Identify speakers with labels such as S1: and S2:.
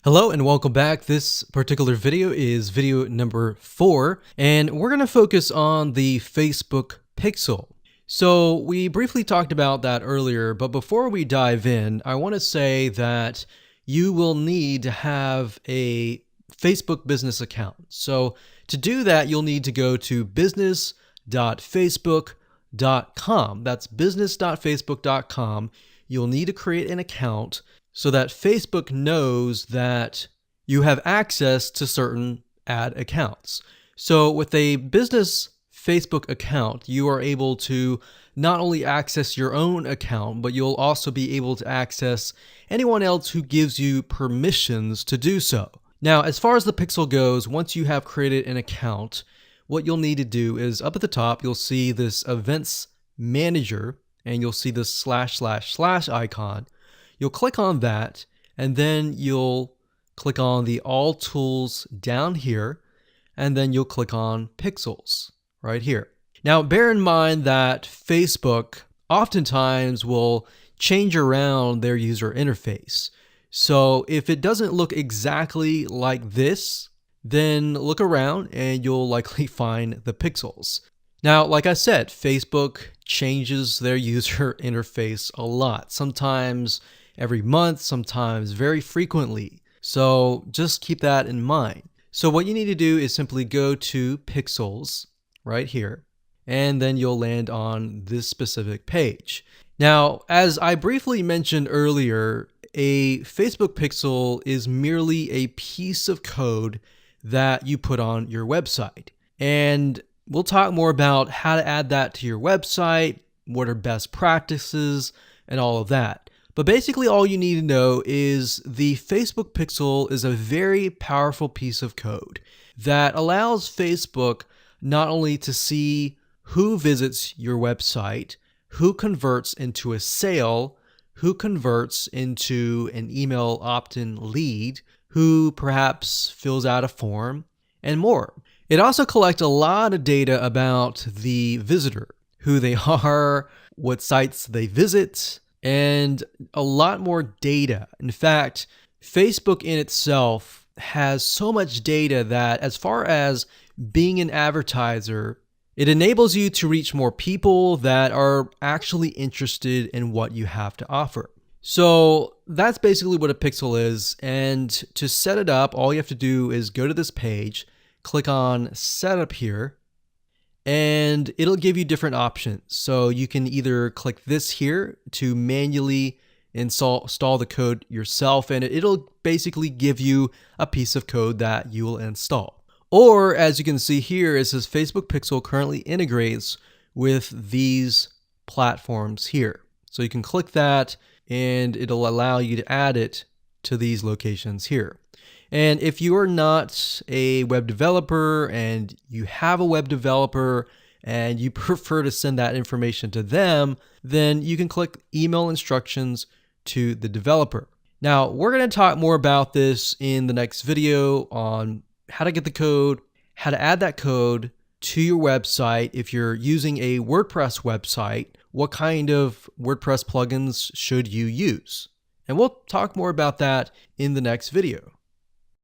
S1: Hello and welcome back. This particular video is video number 4, and we're going to focus on the Facebook Pixel. So we briefly talked about that earlier, but before we dive in, I want to say that you will need to have a Facebook business account. So to do that, you'll need to go to business.facebook.com. That's business.facebook.com. You'll need to create an account so that Facebook knows that you have access to certain ad accounts. So with a business Facebook account, you are able to not only access your own account, but you'll also be able to access anyone else who gives you permissions to do so. Now, as far as the Pixel goes, once you have created an account, what you'll need to do is up at the top, you'll see this Events Manager, and you'll see this / icon. You'll click on that, and then you'll click on the All Tools down here, and then you'll click on Pixels right here. Now, bear in mind that Facebook oftentimes will change around their user interface. So if it doesn't look exactly like this, then look around and you'll likely find the Pixels. Now, like I said, Facebook changes their user interface a lot. Sometimes every month, sometimes very frequently. So just keep that in mind. So what you need to do is simply go to Pixels right here, and then you'll land on this specific page. Now, as I briefly mentioned earlier, a Facebook Pixel is merely a piece of code that you put on your website. And we'll talk more about how to add that to your website, what are best practices, and all of that. But basically all you need to know is the Facebook Pixel is a very powerful piece of code that allows Facebook not only to see who visits your website, who converts into a sale, who converts into an email opt-in lead, who perhaps fills out a form, and more. It also collects a lot of data about the visitor, who they are, what sites they visit, and a lot more data. In fact, Facebook in itself has so much data that as far as being an advertiser, it enables you to reach more people that are actually interested in what you have to offer. So that's basically what a pixel is. And to set it up, all you have to do is go to this page, click on Setup here, and it'll give you different options. So you can either click this here to manually install the code yourself, and it'll basically give you a piece of code that you will install. Or as you can see here, it says Facebook Pixel currently integrates with these platforms here. So you can click that and it'll allow you to add it to these locations here. And if you are not a web developer and you have a web developer and you prefer to send that information to them, then you can click email instructions to the developer. Now, we're going to talk more about this in the next video on how to get the code, how to add that code to your website. If you're using a WordPress website, what kind of WordPress plugins should you use? And we'll talk more about that in the next video.